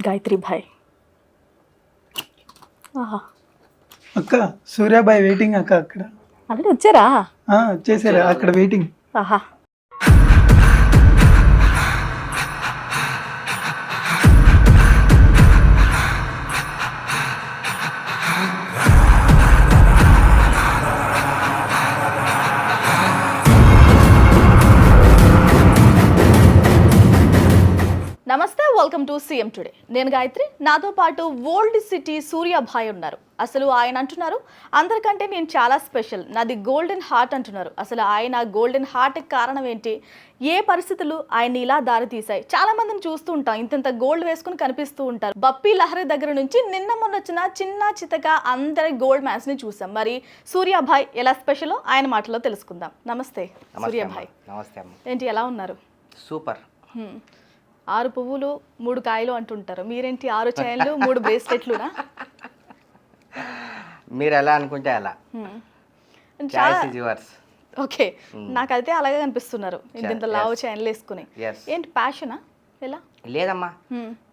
గాయత్రి భాయ్. ఆహా, అక్క సూర్యాబాయ్ వెయిటింగ్ అక్క అక్కడ. ఆల్రెడీ వచ్చారా? వచ్చేసారు అక్కడ వెయిటింగ్. ఆహా. నమస్తే, వెల్కమ్ టు సీఎం టుడే. నేను గాయత్రి, నాతో పాటు ఓల్డ్ సిటీ సూర్యాభాయ్ ఉన్నారు. అసలు ఆయన అంటున్నారు అందరికంటే నేను చాలా స్పెషల్, నాది గోల్డెన్ హార్ట్ అంటున్నారు. అసలు ఆయన గోల్డెన్ హార్ట్కి కారణం ఏంటి, ఏ పరిస్థితులు ఆయన్ని ఇలా దారి తీశాయి? చాలా మందిని చూస్తూ ఉంటాం, ఇంత గోల్డ్ వేసుకుని కనిపిస్తూ ఉంటారు. బప్పీ లహరి దగ్గర నుంచి నిన్న మొన్న వచ్చిన చిన్న చితక అందరి గోల్డ్ మ్యాన్స్ ని చూసాం. మరి సూర్యాభాయ్ ఎలా స్పెషలో ఆయన మాటలో తెలుసుకుందాం. నమస్తే సూర్యాభాయ్. నమస్తే అమ్మ. ఏంటి ఎలా ఉన్నారు? సూపర్. 6 పువ్వులు 3 కాయలు అంటుంటారు, మీరేంటి 6 చైన్లు 3 బ్రేస్లెట్లునా? మీరు ఎలా అనుకుంటే అలా. ఓకే, నాకైతే అలాగే కనిపిస్తున్నారు, ఇంత లావు చైన్లు వేసుకుని. ఏంటి ప్యాషనా ఎలా? లేదమ్మా,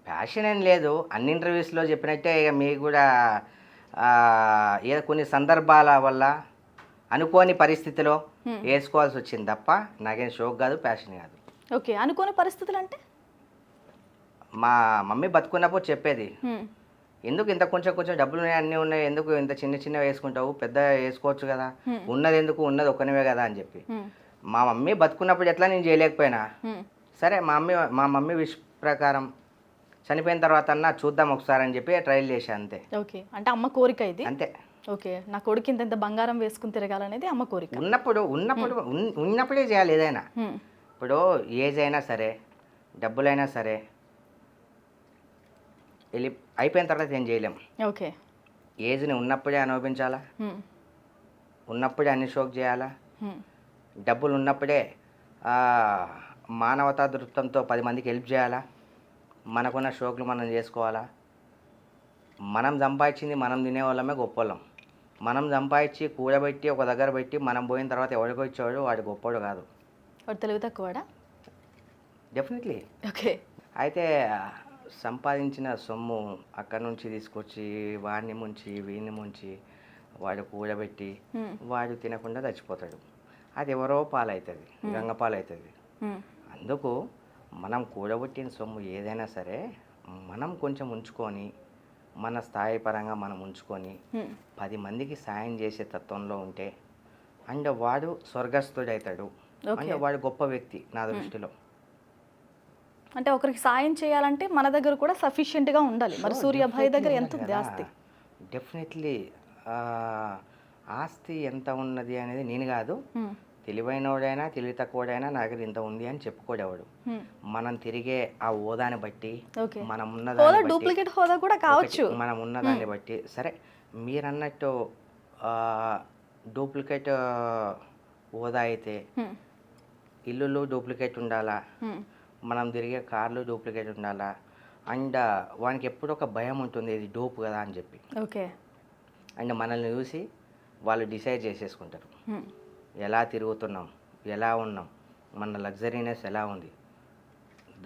ప్యాషన్ ఏం లేదు. అన్ని ఇంటర్వ్యూస్లో చెప్పినట్టే ఇక మీకు కూడా ఏదో కొన్ని సందర్భాల వల్ల అనుకోని పరిస్థితిలో వేసుకోవాల్సి వచ్చింది తప్ప నాకేం షోక్ కాదు, ప్యాషన్ కాదు. ఓకే, అనుకోని పరిస్థితులు అంటే మా మమ్మీ బతుకున్నప్పుడు చెప్పేది, ఎందుకు ఇంత కొంచెం కొంచెం డబ్బులు ఉన్నాయి, అన్నీ ఉన్నాయి, ఎందుకు ఇంత చిన్న చిన్న వేసుకుంటావు, పెద్ద వేసుకోవచ్చు కదా, ఉన్నది ఎందుకు, ఉన్నది ఒక్కనివే కదా అని చెప్పి. మా మమ్మీ బతుకున్నప్పుడు ఎట్లా నేను చేయలేకపోయినా సరే, మా మమ్మీ విష్ ప్రకారం చనిపోయిన తర్వాత అన్నా చూద్దాం ఒకసారి అని చెప్పి ట్రయల్ చేశా అంతే. ఓకే, అంటే అమ్మ కోరిక ఇది అంతే. ఓకే, నా కొడుకు ఇంత బంగారం వేసుకుని తిరగాలనేది అమ్మ కోరిక. ఉన్నప్పుడే చేయాలి ఏదైనా. ఇప్పుడు ఏజ్ అయినా సరే, డబ్బులైనా సరే, వెళ్ళి అయిపోయిన తర్వాత ఏం చేయలేం. ఓకే, ఏజ్ని ఉన్నప్పుడే అనుభవించాలా, ఉన్నప్పుడే అన్ని షోక్ చేయాలా, డబ్బులు ఉన్నప్పుడే మానవతా దృక్పథంతో 10 మందికి హెల్ప్ చేయాలా, మనకున్న షోక్లు మనం చేసుకోవాలా. మనం సంపాదించింది మనం తినేవాళ్ళమే గొప్పవాళ్ళం. మనం సంపాదించి కూడబెట్టి ఒక దగ్గర పెట్టి మనం పోయిన తర్వాత ఎవరికో ఇచ్చేవాడు వాడు గొప్పవాడు కాదు, వాడు తెలివి తక్కువడా? డెఫినెట్లీ. ఓకే, అయితే సంపాదించిన సొమ్ము అక్కడి నుంచి తీసుకొచ్చి వాడిని ముంచి వీడిని ముంచి వాడు కూడబెట్టి వాడు తినకుండా చచ్చిపోతాడు. అది ఎవరో పాలవుతుంది, గంగ పాలవుతుంది. అందుకు మనం కూడబెట్టిన సొమ్ము ఏదైనా సరే మనం కొంచెం ఉంచుకొని, మన స్థాయి పరంగా మనం ఉంచుకొని 10 మందికి సాయం చేసే తత్వంలో ఉంటే అండ్ వాడు స్వర్గస్థుడవుతాడు. అంటే వాడు గొప్ప వ్యక్తి నా దృష్టిలో. అంటే ఒకరికి సాయం చేయాలంటే మన దగ్గర కూడా సఫిషియెంట్గా ఉండాలి. మరి సూర్యాభాయ్ దగ్గర ఎంత ఉంది ఆస్తి? డెఫినెట్లీ ఆస్తి ఎంత ఉన్నది అనేది నేను కాదు, తెలివైనవాడైనా తెలివి తక్కువడైనా నా దగ్గర ఇంత ఉంది అని చెప్పుకోడేవాడు. మనం తిరిగే ఆ హోదాని బట్టి, మనం ఉన్నదాన్ని డూప్లికేట్ హోదా కూడా కావచ్చు, మనం ఉన్నదాన్ని బట్టి. సరే, మీరు అన్నట్టు డూప్లికేట్ హోదా అయితే ఇల్లులు డూప్లికేట్ ఉండాలా, మనం తిరిగే కార్లు డూప్లికేట్ ఉండాలా, అండ్ వానికి ఎప్పుడు ఒక భయం ఉంటుంది ఇది డూప్ కదా అని చెప్పి. ఓకే, అండ్ మనల్ని చూసి వాళ్ళు డిసైడ్ చేసేసుకుంటారు ఎలా తిరుగుతున్నాం, ఎలా ఉన్నాం, మన లగ్జరీనెస్ ఎలా ఉంది,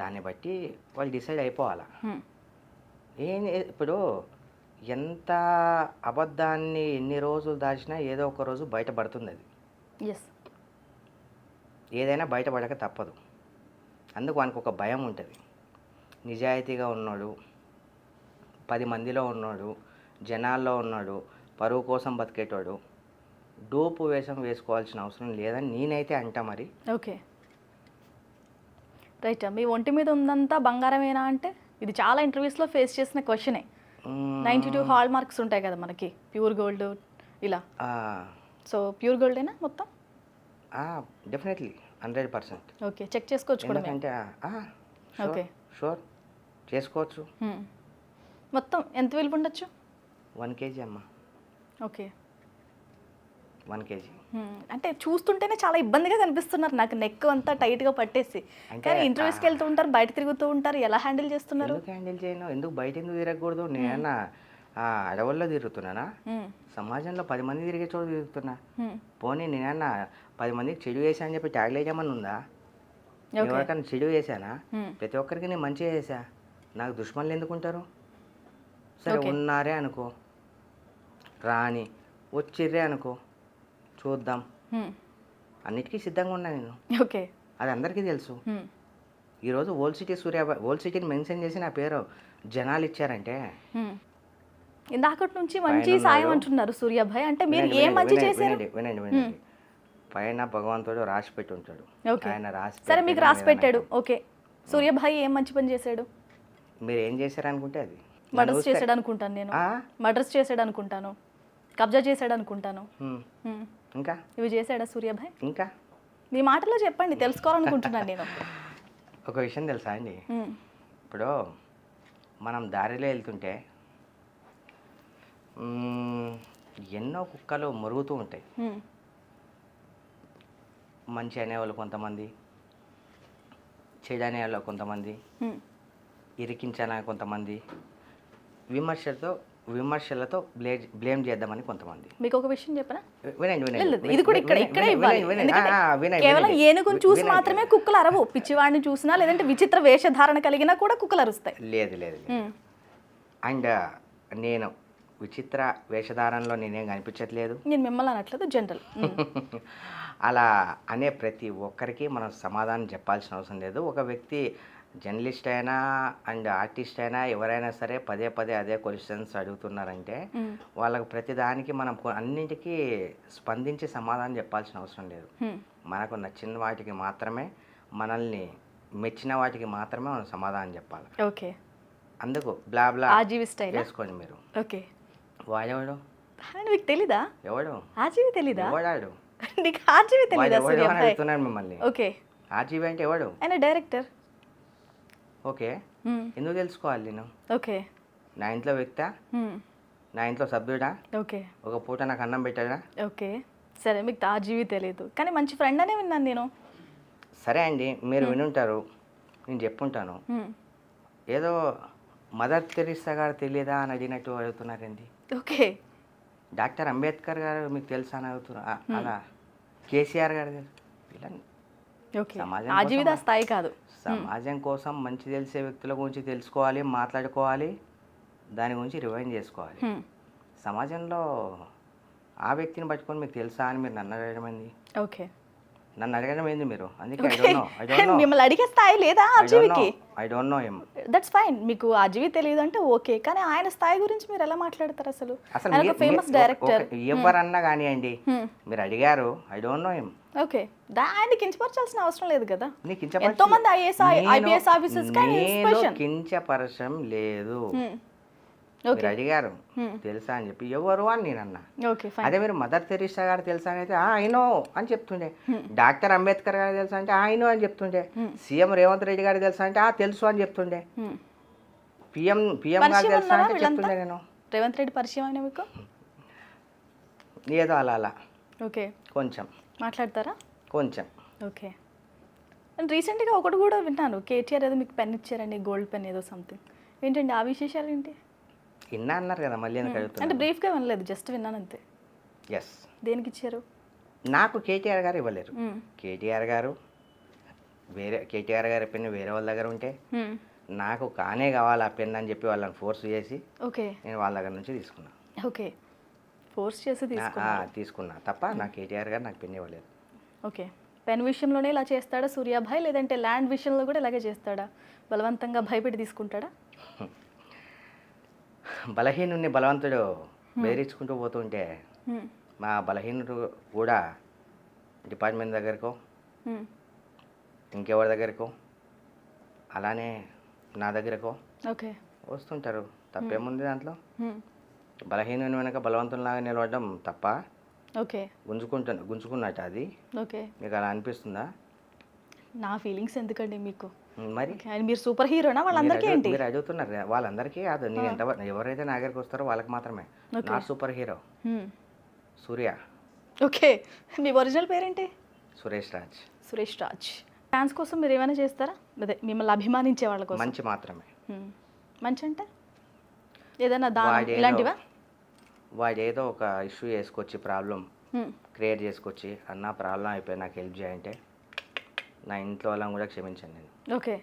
దాన్ని బట్టి వాళ్ళు డిసైడ్ అయిపోవాలా. ఇప్పుడు ఎంత అబద్ధాన్ని ఎన్ని రోజులు దాచినా ఏదో ఒక రోజు బయటపడుతుంది. అది ఏదైనా బయటపడక తప్పదు. అందుకు వానికి ఒక భయం ఉంటుంది. నిజాయితీగా ఉన్నాడు, 10 మందిలో ఉన్నాడు, జనాల్లో ఉన్నాడు, పరువు కోసం బతికేటాడు, డూపు వేషం వేసుకోవాల్సిన అవసరం లేదని నేనైతే అంటా. మరి ఓకే, రైట్. మీ ఒంటి మీద ఉందంతా బంగారమేనా అంటే ఇది చాలా ఇంటర్వ్యూస్లో ఫేస్ చేసిన క్వశ్చనే. 92 హాల్ మార్క్స్ ఉంటాయి కదా మనకి, ప్యూర్ గోల్డ్ ఇలా. సో ప్యూర్ గోల్డేనా మొత్తం? డెఫినెట్లీ 100%. ఓకే, చెక్ చేసుకోవచ్చు కూడా అంటే ఓకే, షూర్ చేసుకోవచ్చు. మొత్తం ఎంత విలువ ఉండొచ్చు? 1 kg అమ్మా. Okay, 1 kg. అంటే చూస్తుంటేనే చాలా ఇబ్బందిగా కనిపిస్తున్నారు నాకు, నెక్ అంతా టైట్గా పట్టేసి. కానీ ఇంటర్వ్యూస్కి వెళ్తూ ఉంటారు, బయట తిరుగుతూ ఉంటారు, ఎలా హ్యాండిల్ చేస్తున్నారు? ఎందుకు హ్యాండిల్ చేయను, ఎందుకు బయట ఎందుకు తిరగకూడదు? నేనన్నా అడవుల్లో తిరుగుతున్నానా, సమాజంలో 10 మంది తిరిగే చోటు తిరుగుతున్నా. పోనీ నేనన్నా 10 మందికి చెడు వేసా అని చెప్పి ట్యాగ్ లేజేమన్నా ఉందా? ఎవరికన్నా చెడు వేసానా? ప్రతి ఒక్కరికి నేను మంచిగా చేసా. నాకు దుష్మన్లు ఎందుకు ఉంటారు? సరే Okay. ఉన్నారే అనుకో, రాని వచ్చిర్రే అనుకో, చూద్దాం, అన్నిటికీ సిద్ధంగా ఉన్నా నేను. ఓకే. అది అందరికీ తెలుసు. ఈరోజు ఓల్డ్ సిటీ ఓల్డ్ సిటీని మెన్షన్ చేసి నా పేరు జనాలు ఇచ్చారంటే ఇందాకటి నుంచి మంచి పైన సాయం ఉన్నాడు. అంటున్నారు సూర్యాభాయ్. అంటే మీరు వినండి, ఏం మంచి వినండి, చేశారు? వినండి, వినండి, వినండి. పైన భగవంతుడు రాసి పెట్టి ఉంటాడు. ఓకే. ఆయన రాసి సరే మీకు పెట్టేదే రాసి మీద పెట్టాడు. నమ్మకం. ఓకే. సూర్యాభాయ్ ఏం మంచి పని చేశాడు? మీరు ఏం చేశారు అనుకుంటే అది నన్ను మర్డర్స్ చూస్తే- చేశాడు అనుకుంటాను నేను. ఆ? మర్డర్స్ చేశాడు అనుకుంటాను, కబ్జా చేశాడు అనుకుంటాను. హ్మ్. హ్మ్. ఇంకా ఇవి చేశాడా సూర్యాభాయ్? ఇంకా మీ మాటలో చెప్పండి, తెలుసుకోవాలనుకుంటున్నాను నేను. ఒక విషయం తెలుసా అండి, హ్మ్. ఇప్పుడు మనం దారిలో వెళ్తుంటే ఎన్నో కుక్కలు మురుగుతూ ఉంటాయి. హ్మ్. మంచి అనేవాళ్ళు కొంతమంది, చెడు అనేవాళ్ళు కొంతమంది, హ్మ్. ఇరికించాలని కొంతమంది, విమర్శలతో బ్లేమ్ చేద్దామని కొంతమంది. మీకు ఒక విషయం చెప్పనా? వినండి, వినండి, లేదు, ఇది కూడా ఇక్కడే వినండి, ఇవ్వాలి. వినండి, ఎందుకంటే వినండి, కేవలం వినండి. ఏనుగుని చూసి వినండి. మాత్రమే కుక్కలు అరవు. పిచ్చివాడిని చూసినా లేదంటే విచిత్ర వేషధారణ కలిగినా కూడా కుక్కలు అరుస్తాయి. లేదు లేదు లేదు. హ్మ్. అండ్ నేను విచిత్ర వేషధారణలో నేనేం కనిపించట్లేదు. నేను మిమ్మల్ని అనట్లేదు, జనరల్. అలా అనే ప్రతి ఒక్కరికి మనం సమాధానం చెప్పాల్సిన అవసరం లేదు. ఒక వ్యక్తి జర్నలిస్ట్ అయినా అండ్ ఆర్టిస్ట్ అయినా ఎవరైనా సరే పదే పదే అదే క్వశ్చన్స్ అడుగుతున్నారంటే వాళ్ళకి ప్రతిదానికి మనం అన్నింటికీ స్పందించి సమాధానం చెప్పాల్సిన అవసరం లేదు. మనకు నచ్చిన వాటికి మాత్రమే, మనల్ని మెచ్చిన వాటికి మాత్రమే మనం సమాధానం చెప్పాలి. ఓకే. అందుకు బ్లా బ్లా ఆజీవి స్టైల్. వేసుకోండి మీరు. ఓకే. వాడెవడు? మీకు తెలీదా? ఎవడు? ఆజీవి తెలీదా? ఎవడాడు? నీకు ఆజీవి తెలీదా? వాడెవడు అని సూర్యాభాయ్. అడుగుతున్నాను మిమ్మల్ని. ఓకే. ఆర్జీవి అంటే ఎవడు? ఆయన డైరెక్టర్. ఓకే, ఎందుకు తెలుసుకోవాలి నేను? ఓకే. నా ఇంట్లో వ్యక్తా? నా ఇంట్లో సభ్యుడా? ఓకే. ఒక పూట నాకు అన్నం పెట్టాడా? ఓకే. సరే, మీకు ఆజీవి తెలియదు కానీ మంచి ఫ్రెండ్ అనే విన్నాను నేను. సరే అండి, మీరు వినుంటారు, నేను చెప్పుంటాను. ఏదో మదర్ తెరీసా గారు తెలియదా అని అడిగినట్టు అడుగుతున్నారండి. ఓకే. డాక్టర్ అంబేద్కర్ గారు మీకు తెలుసా అని అడుగుతున్నారు. అలా కేసీఆర్ గారు తెలుసు. ఇలా ఓకే. సమాజం ఆజీవిదా స్థాయి కాదు. సమాజం కోసం మంచి తెలిసే వ్యక్తుల గురించి తెలుసుకోవాలి, మాట్లాడుకోవాలి, దాని గురించి రివైండ్ చేసుకోవాలి. సమాజంలో ఆ వ్యక్తిని పట్టుకొని మీకు తెలుసా అని మీరు నన్ను అడగడం ఏంది? ఓకే. నన్ను అడగడం ఏంది మీరు? అందుకే I don't know. మిమ్మల్ని అడిగే స్థాయి లేదా ఆజీవికి? I don't know him. That's fine. మీకు ఆజీవి తెలియదు అంటే ఓకే, కానీ ఆయన స్థాయి గురించి మీరు ఎలా మాట్లాడతారు అసలు? అసలు ఆయన ఒక ఫేమస్ డైరెక్టర్. ఎవరన్నా కానివ్వండి, మీరు అడిగారు, I don't know him. Okay. ఆయన్ని కించపరచాల్సిన అవసరం లేదు కదా. నీకు ఎంతో మంది ఐపీఎస్ ఆఫీసర్స్ కి ఆయన ఇన్స్పిరేషన్. కించపరచం లేదు. ఓకే. మీరు అడిగారు తెలుసా అని చెప్పి, ఎవరు అని నేను అన్నా. Okay, fine. అదే మీరు మదర్ తెరీసా గారు తెలుసా అని అయితే ఐనో అని చెప్తుండే. డాక్టర్ అంబేద్కర్ గారు తెలుసా అంటే ఐనో అని చెప్తుండే. సీఎం రేవంత్ రెడ్డి గారు తెలుసా అంటే తెలుసు అని చెప్తుండే. పిఎం గారు తెలుసా అంటే చెప్తుండే నేను. రేవంత్ రెడ్డి పరిచయం అయినా మీకు? ఏదో అలా అలా ఓకే. కొంచెం మాట్లాడతారా? కొంచెం. ఓకే. అండ్ రీసెంట్గా ఒకటి కూడా విన్నాను, కేటీఆర్ ఏదో మీకు పెన్ ఇచ్చారండి, గోల్డ్ పెన్ ఏదో సంథింగ్. ఏంటండి ఆ విశేషాలు ఏంటి? విన్నా అన్నారు కదా, మళ్ళీ ఎందుకు అంటే అడుగుతున్నారు? బ్రీఫ్గా వినలేదు, జస్ట్ విన్నాను అంతే. ఎస్, దేనికి ఇచ్చారు? నాకు కేటీఆర్ గారు ఇవ్వలేరు. కేటీఆర్ గారు పెన్ను వేరే వాళ్ళ దగ్గర ఉంటే నాకు కానే కావాలి ఆ పెన్ అని చెప్పి వాళ్ళని ఫోర్స్ చేసి ఓకే. నేను వాళ్ళ దగ్గర నుంచి తీసుకున్నా. ఓకే. ఫోర్స్ చేసి తీసుకున్నా తప్ప నా కేటీఆర్ గారు నాకు పెన్ ఇవ్వలేదు. ఓకే. పెన్ విషయంలోనే ఇలా చేస్తాడా సూర్యాభాయ్, లేదంటే ల్యాండ్ విషయంలో కూడా ఇలాగే చేస్తాడా? బలవంతంగా భయపెట్టి తీసుకుంటాడా? బలహీనుని బలవంతుడు బెదిరించుకుంటూ పోతుంటే మా బలహీనుడు కూడా డిపార్ట్మెంట్ దగ్గరకో ఇంకెవరి దగ్గరకో అలానే నా దగ్గరకో ఓకే. వస్తుంటారు. తప్పేముంది దాంట్లో? బలహీనుని వెనక బలవంతునిలాగా నిలవడం తప్ప ఓకే. గుంజుకున్నట్టు అది ఓకే. మీకు అలా అనిపిస్తుందా? నా ఫీలింగ్స్ ఎందుకండి మీకు? మరి మీరు సూపర్ హీరోనా వాళ్ళందరికీ ఏంటి? మీరు అడుగుతున్నారు కదా, వాళ్ళందరికీ కాదు, నేను ఎవరైతే నా దగ్గరికి వస్తారో వాళ్ళకి మాత్రమే. నా సూపర్ హీరో సూర్య. ఓకే. మీ ఒరిజినల్ పేరేంటి? సురేష్ రాజ్. సురేష్ రాజ్. ఫ్యాన్స్ కోసం మీరు ఏమైనా చేస్తారా? అదే మిమ్మల్ని అభిమానించే వాళ్ళ కోసం. మంచి మాత్రమే. మంచి అంటే ఏదైనా దానం ఇలాంటివా? వాడేదో ఒక ఇష్యూ చేసుకొచ్చి ప్రాబ్లం క్రియేట్ చేసుకొచ్చి అన్న ప్రాబ్లం అయిపోయి నాకు హెల్ప్ చేయంటే నా ఇంట్లో వాళ్ళని కూడా క్షమించాను నేను. ఓకే.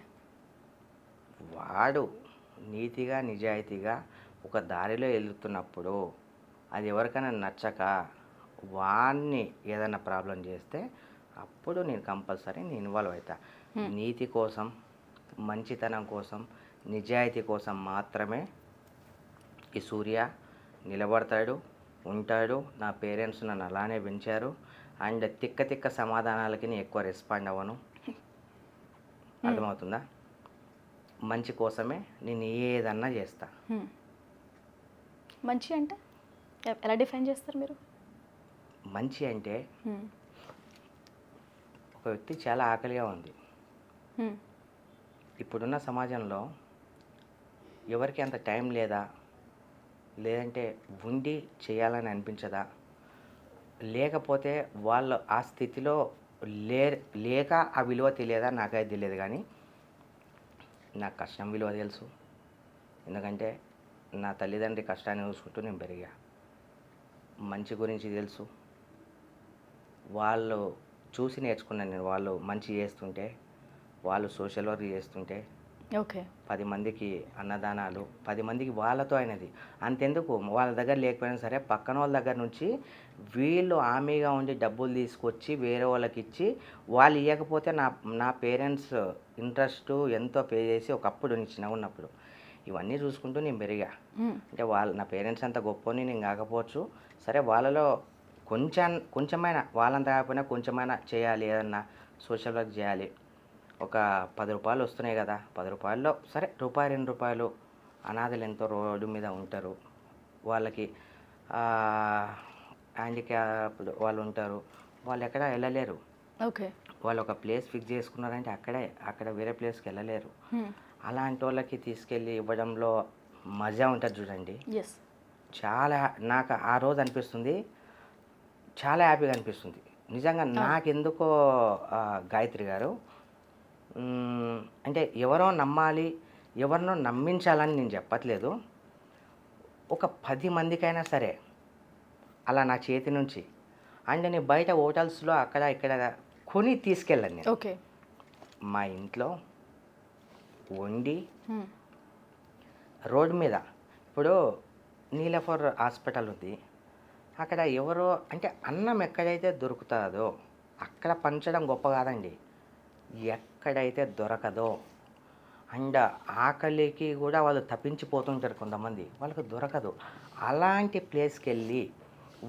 వాడు నీతిగా నిజాయితీగా ఒక దారిలో వెళ్తున్నప్పుడు అది ఎవరికైనా నచ్చక వాడిని ఏదైనా ప్రాబ్లం చేస్తే అప్పుడు నేను కంపల్సరీ నేను ఇన్వాల్వ్ అవుతా. నీతి కోసం, మంచితనం కోసం, నిజాయితీ కోసం మాత్రమే ఈ సూర్య నిలబడతాడు, ఉంటాడు. నా పేరెంట్స్ నన్ను అలానే పెంచారు. అండ్ తిక్క తిక్క సమాధానాలకి నేను ఎక్కువ రెస్పాండ్ అవ్వను. అర్థమవుతుందా? మంచి కోసమే నేను ఏదన్నా చేస్తా. మంచి అంటే ఎలా డిఫైన్ చేస్తారు మీరు? మంచి అంటే ఒక వ్యక్తి చాలా ఆకలిగా ఉంది. ఇప్పుడున్న సమాజంలో ఎవరికి అంత టైం లేదా, లేదంటే ఉండి చేయాలని అనిపించదా, లేకపోతే వాళ్ళు ఆ స్థితిలో లేక ఆ విలువ తెలియదా నాకైతే తెలియదు. కానీ నాకు కష్టం విలువ తెలుసు. ఎందుకంటే నా తల్లిదండ్రి కష్టాన్ని చూసుకుంటూ నేను పెరిగా. మంచి గురించి తెలుసు. వాళ్ళు చూసి నేర్చుకున్నాను నేను. వాళ్ళు మంచి చేస్తుంటే, వాళ్ళు సోషల్ వర్క్ చేస్తుంటే, ఓకే, 10 మందికి అన్నదానాలు, 10 మందికి వాళ్ళతో అయినది. అంతెందుకు వాళ్ళ దగ్గర లేకపోయినా సరే పక్కన వాళ్ళ దగ్గర నుంచి వీళ్ళు హామీగా ఉండి డబ్బులు తీసుకొచ్చి వేరే వాళ్ళకి ఇచ్చి, వాళ్ళు ఇవ్వకపోతే నా పేరెంట్స్ ఇంట్రెస్ట్ ఎంతో పే చేసి ఒకప్పుడు నేను చిన్నగా ఉన్నప్పుడు ఇవన్నీ చూసుకుంటూ నేను పెరిగా. అంటే నా పేరెంట్స్ అంత గొప్పని నేను కాకపోవచ్చు, సరే వాళ్ళలో కొంచెమైనా వాళ్ళంతా కాకపోయినా కొంచెమైనా చేయాలి, ఏదన్నా సోషల్ వర్క్ చేయాలి. ఒక 10 రూపాయలు వస్తున్నాయి కదా, 10 రూపాయల్లో సరే రూపాయి 2 రూపాయలు అనాథలు ఎంతో రోడ్డు మీద ఉంటారు. వాళ్ళకి హ్యాండిక్యాప్డ్ వాళ్ళు ఉంటారు. వాళ్ళు ఎక్కడ వెళ్ళలేరు. ఓకే, వాళ్ళు ఒక ప్లేస్ ఫిక్స్ చేసుకున్నారంటే అక్కడ వేరే ప్లేస్కి వెళ్ళలేరు. అలాంటి వాళ్ళకి తీసుకెళ్ళి ఇవ్వడంలో మజా ఉంటుంది చూడండి. ఎస్, చాలా నాకు ఆ రోజు అనిపిస్తుంది, చాలా హ్యాపీగా అనిపిస్తుంది నిజంగా. నాకెందుకో గాయత్రి గారు అంటే ఎవరో నమ్మాలి, ఎవరినో నమ్మించాలని నేను చెప్పట్లేదు. ఒక 10 మందికైనా సరే అలా నా చేతి నుంచి అండ్ నేను బయట హోటల్స్లో అక్కడ ఇక్కడ కొని తీసుకెళ్ళాను నేను. ఓకే, మా ఇంట్లో వండి రోడ్డు మీద, ఇప్పుడు నీలఫర్ హాస్పిటల్ ఉంది, అక్కడ ఎవరో అంటే అన్నం ఎక్కడైతే దొరుకుతుందో అక్కడ పంచడం గొప్ప కాదండి. ఎక్కడైతే దొరకదో అండ్ ఆకలికి కూడా వాళ్ళు తప్పించిపోతుంటారు కొంతమంది, వాళ్ళకి దొరకదు. అలాంటి ప్లేస్కి వెళ్ళి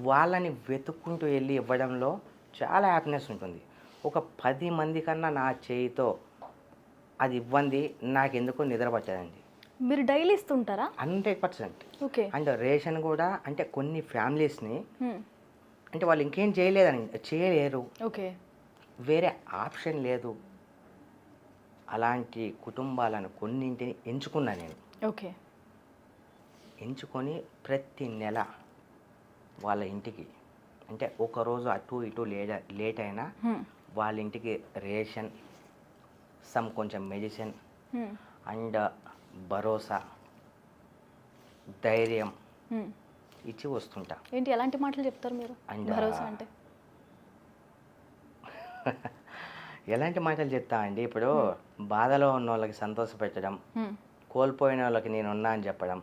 వాళ్ళని వెతుక్కుంటూ వెళ్ళి ఇవ్వడంలో చాలా హ్యాపీనెస్ ఉంటుంది. ఒక 10 మంది కన్నా నా చేయితో అది ఇవ్వండి నాకెందుకో నిద్ర పట్టదండి. మీరు డైలీ ఇస్తుంటారా? 100%. ఓకే, అండ్ రేషన్ కూడా అంటే కొన్ని ఫ్యామిలీస్ని అంటే వాళ్ళు ఇంకేం చేయలేరు, ఓకే, వేరే ఆప్షన్ లేదు. అలాంటి కుటుంబాలను కొన్నింటిని ఎంచుకున్నా నేను. ఓకే, ఎంచుకొని ప్రతి నెల వాళ్ళ ఇంటికి అంటే ఒకరోజు అటు ఇటు లేట్ అయినా వాళ్ళ ఇంటికి రేషన్, కొంచెం మెడిసిన్ అండ్ భరోసా, ధైర్యం ఇచ్చి వస్తుంటా. ఏంటి ఎలాంటి మాటలు చెప్తారు మీరు? అండ్ భరోసా అంటే ఎలాంటి మాటలు చెప్తా అండి, ఇప్పుడు బాధలో ఉన్న వాళ్ళకి సంతోషపెట్టడం, కోల్పోయిన వాళ్ళకి నేనున్నా అని చెప్పడం.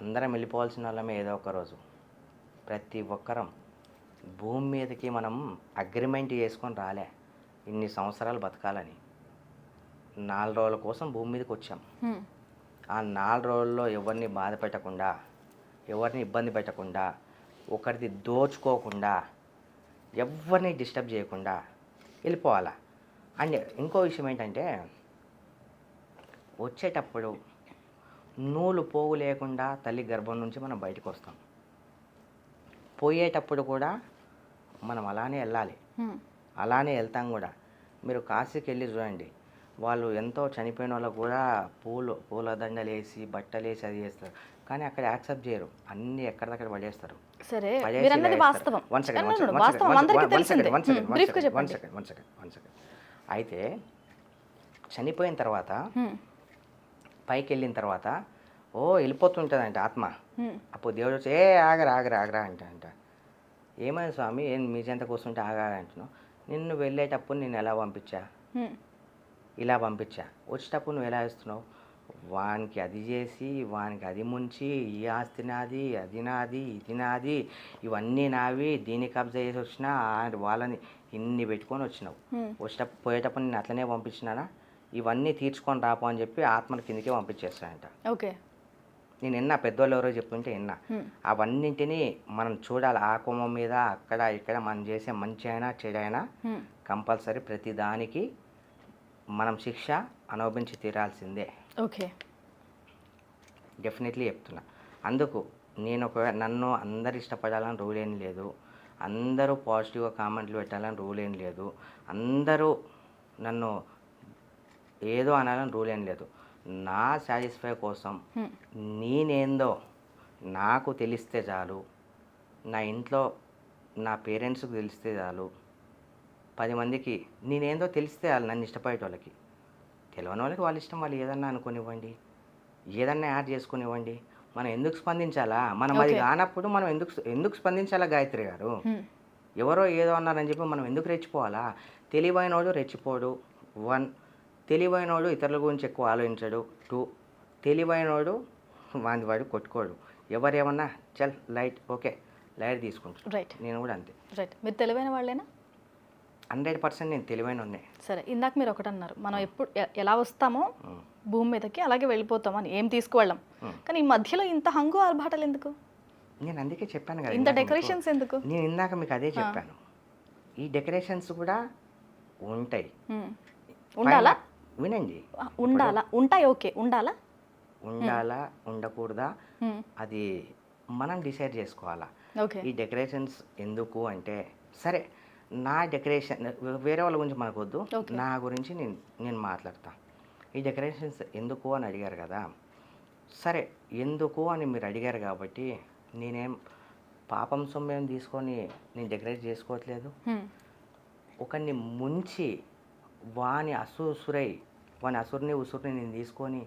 అందరం వెళ్ళిపోవాల్సిన వాళ్ళమే ఏదో ఒక రోజు. ప్రతి ఒక్కరం భూమి మీదకి మనం అగ్రిమెంట్ చేసుకొని రాలే, ఇన్ని సంవత్సరాలు బతకాలని. 4 రోజుల కోసం భూమి మీదకి వచ్చాం. ఆ 4 రోజుల్లో ఎవరిని బాధ పెట్టకుండా, ఎవరిని ఇబ్బంది పెట్టకుండా, ఒకరిది దోచుకోకుండా, ఎవరిని డిస్టర్బ్ చేయకుండా వెళ్ళిపోవాలా. అండ్ ఇంకో విషయం ఏంటంటే వచ్చేటప్పుడు నూలు పోగు లేకుండా తల్లి గర్భం నుంచి మనం బయటకు వస్తాం. పోయేటప్పుడు కూడా మనం అలానే వెళ్ళాలి, అలానే వెళ్తాం కూడా. మీరు కాశీకి వెళ్ళి చూడండి, వాళ్ళు ఎంతో చనిపోయిన వాళ్ళకు కూడా పూల దండలు వేసి బట్టలు వేసి అది చేస్తారు, కానీ అక్కడ యాక్సెప్ట్ చేయరు, అన్నీ ఎక్కడిదక్కడ పడేస్తారు. సరే, మీరు అన్నది వాస్తవం. వాస్తవం అందరికీ తెలిసిందే. బ్రీఫ్గా చెప్పండి. One second. అయితే చనిపోయిన తర్వాత పైకి వెళ్ళిన తర్వాత వెళ్ళిపోతుంటుందంట ఆత్మ. అప్పుడు దేవుడు వచ్చి ఆగరా అంట. ఏమైంది స్వామి, మీ చెంత కూర్చుంటే అంటున్నావు? నిన్ను వెళ్ళేటప్పుడు నేను ఎలా పంపించా, ఇలా పంపించా. వచ్చేటప్పుడు నువ్వు ఎలా ఇస్తున్నావు? వానికి అది చేసి వానికి అది ముంచి ఈ ఆస్తి నాది అది నాది ఇది నాది ఇవన్నీ నావి దీన్ని కబ్జా చేసి వచ్చినా వాళ్ళని ఇన్ని పెట్టుకొని వచ్చినావు పోయేటప్పుడు నేను అట్లనే పంపించినానా ఇవన్నీ తీర్చుకొని రాపో అని చెప్పి ఆత్మల కిందకే పంపించేస్తానంట. ఓకే. నేను విన్నా, పెద్దోళ్ళు ఎవరో చెప్తుంటే విన్నా. అవన్నింటినీ మనం చూడాలి. ఆ కుమ్మం మీద అక్కడ ఇక్కడ మనం చేసే మంచి అయినా చెడైనా కంపల్సరీ ప్రతి దానికి మనం శిక్ష అనుభవించి తీరాల్సిందే. ఓకే. డెఫినెట్లీ చెప్తున్నా. అందుకు నేను నన్ను అందరు ఇష్టపడాలని రూల్ ఏం లేదు, అందరూ పాజిటివ్గా కామెంట్లు పెట్టాలని రూల్ ఏం లేదు, అందరూ నన్ను ఏదో అనాలని రూల్ ఏం లేదు. నా సాటిస్ఫై కోసం నేనేందో నాకు తెలిస్తే చాలు, నా ఇంట్లో నా పేరెంట్స్కి తెలిస్తే చాలు, 10 మందికి నేనేందో తెలిస్తే చాలు. నన్ను ఇష్టపడే వాళ్ళకి, తెలియని వాళ్ళకి వాళ్ళ ఇష్టం, వాళ్ళు ఏదన్నా అనుకునివ్వండి, ఏదన్నా యాడ్ చేసుకునివ్వండి. మనం ఎందుకు స్పందించాలా? మనం అది కానప్పుడు మనం ఎందుకు స్పందించాలా గాయత్రి గారు? ఎవరో ఏదో అన్నారని చెప్పి మనం ఎందుకు రెచ్చిపోవాలా? తెలివైనోడు రెచ్చిపోడు. 1, తెలివైనోడు ఇతరుల గురించి ఎక్కువ ఆలోచించడు. 2, తెలివైనోడు వాడు కొట్టుకోడు. ఎవరేమన్నా చల్ లైట్, ఓకే లైట్ తీసుకుంటాడు. రైట్. నేను కూడా అంతే. రైట్. మీరు తెలివైన వాళ్ళేనా? 100% నేను తెలివైన ఉన్నాయి. సరే, ఇందాక మీరు ఒకటి అన్నారు, మనం ఎప్పుడు ఎలా వస్తామో భూమి మీదకి అలాగే వెళ్ళిపోతామని, ఏం తీసుకువెళ్ళాం. కానీ ఈ మధ్యలో ఇంత హంగు ఆర్భాటాలు ఎందుకు? నేను అందుకే చెప్పాను కదా, ఇంత డెకరేషన్స్ ఎందుకు? నేను ఇందాక మీకు అదే చెప్పాను. ఈ డెకరేషన్స్ కూడా ఉంటాయి. ఉండాలా? వినండి. ఉండాలా? ఉంటాయి. ఓకే. ఉండాలా? ఉండాలా ఉండకూడదా అది మనం డిసైడ్ చేసుకోవాలా. ఓకే. ఈ డెకరేషన్స్ ఎందుకు అంటే, సరే నా డెకరేషన్ వేరే వాళ్ళ గురించి మనకు వద్దు, నా గురించి నేను మాట్లాడతా. ఈ డెకరేషన్స్ ఎందుకు అని అడిగారు కదా, సరే ఎందుకు అని మీరు అడిగారు కాబట్టి నేనేం పాపం సొమ్మేం తీసుకొని నేను డెకరేట్ చేసుకోవట్లేదు. ఒకరిని ముంచి వాని వాని అసురుని ఉసురుని నేను తీసుకొని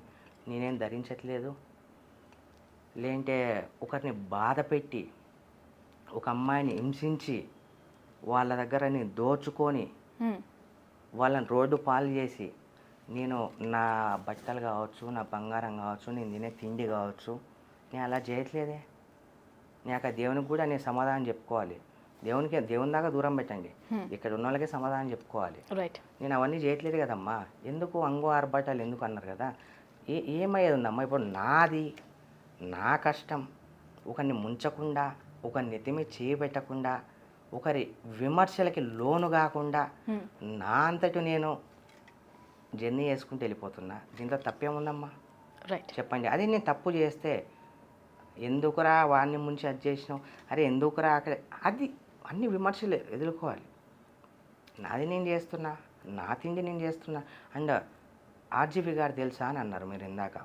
నేనేం ధరించట్లేదు. లేదంటే ఒకరిని బాధ పెట్టి ఒక అమ్మాయిని హింసించి వాళ్ళ దగ్గర నేను దోచుకొని వాళ్ళని రోడ్డు పాలు చేసి నేను నా బట్టలు కావచ్చు, నా బంగారం కావచ్చు, నేను తినే తిండి కావచ్చు, నేను అలా చేయట్లేదే. నాకు ఆ దేవునికి కూడా నేను సమాధానం చెప్పుకోవాలి. దేవుని దాకా దూరం పెట్టండి, ఇక్కడ ఉన్న వాళ్ళకే సమాధానం చెప్పుకోవాలి. నేను అవన్నీ చేయట్లేదు కదమ్మా. ఎందుకు అంగు ఆర్భాటాలు ఎందుకు అన్నారు కదా, ఏమయ్యేది ఉందమ్మా? ఇప్పుడు నాది నా కష్టం ఒకరిని ముంచకుండా, ఒకరిని నెత్తిమీ చేయబెట్టకుండా, ఒకరి విమర్శలకి లోను కాకుండా నా అంతటి నేను జర్నీ చేసుకుంటూ వెళ్ళిపోతున్నా. దీంట్లో తప్పేముందమ్మా? చెప్పండి. అది నేను తప్పు చేస్తే ఎందుకురా వాడిని ముంచి అది చేసినావు, అరే ఎందుకురా అక్కడ, అది అన్ని విమర్శలు ఎదుర్కోవాలి. నాది నేను చేస్తున్నా, నా తిండి నేను చేస్తున్నా. అండ్ ఆర్జీవి గారు తెలుసా అని అన్నారు మీరు ఇందాక.